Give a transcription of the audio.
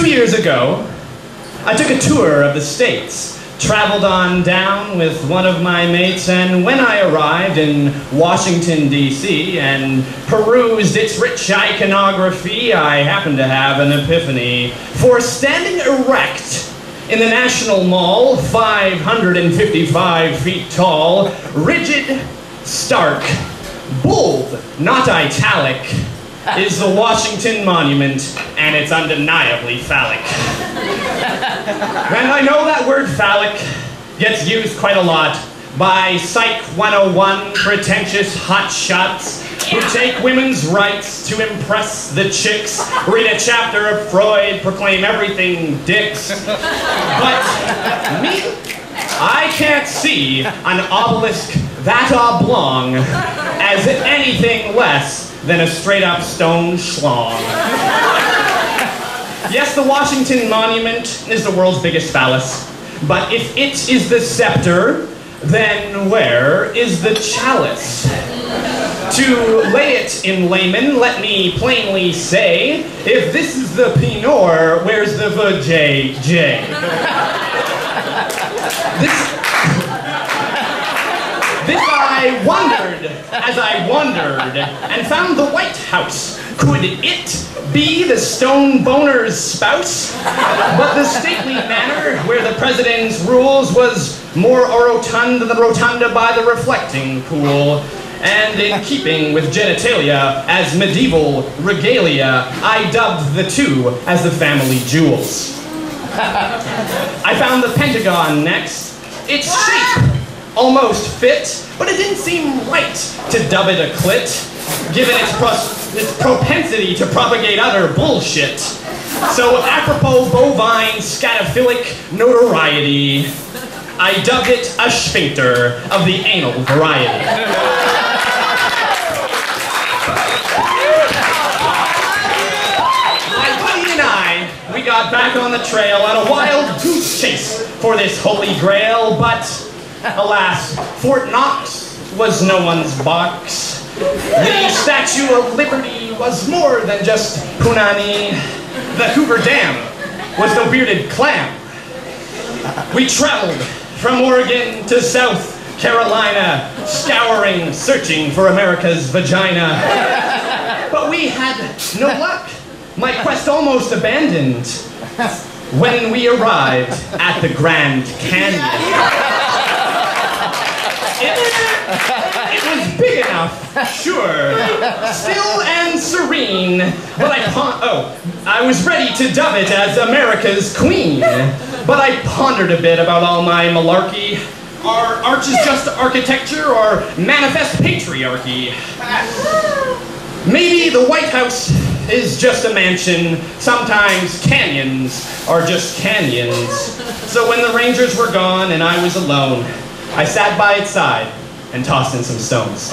2 years ago, I took a tour of the States, traveled on down with one of my mates, and when I arrived in Washington, D.C., and perused its rich iconography, I happened to have an epiphany. For standing erect in the National Mall, 555 feet tall, rigid, stark, bold, not italic, is the Washington Monument, and it's undeniably phallic. And I know that word phallic gets used quite a lot by Psych 101 pretentious hotshots who take women's rights to impress the chicks, read a chapter of Freud, proclaim everything dicks. But me, I can't see an obelisk that oblong as anything less than a straight-up stone schlong. Yes, the Washington Monument is the world's biggest phallus, but if it is the scepter, then where is the chalice? To lay it in layman, let me plainly say, if this is the Pinot, where's the vajayjay? This I wondered as I wandered and found the White House. Could it be the stone boner's spouse? But the stately manner where the president's rules was more rotund than the rotunda by the reflecting pool. And in keeping with genitalia as medieval regalia, I dubbed the two as the family jewels. I found the Pentagon next. Its shape almost fit, but it didn't seem right to dub it a clit, given its propensity to propagate utter bullshit. So apropos bovine scatophilic notoriety, I dubbed it a sphincter of the anal variety. We got back on the trail on a wild goose chase for this holy grail, but alas, Fort Knox was no one's box. The Statue of Liberty was more than just punani. The Hoover Dam was the bearded clam. We traveled from Oregon to South Carolina, scouring, searching for America's vagina. But we had no luck. My quest almost abandoned when we arrived at the Grand Canyon. It was big enough, sure, still and serene, but I was ready to dub it as America's queen. But I pondered a bit about all my malarkey. Are arches just architecture or manifest patriarchy? Maybe the White House is just a mansion. Sometimes canyons are just canyons. So when the Rangers were gone and I was alone, I sat by its side and tossed in some stones.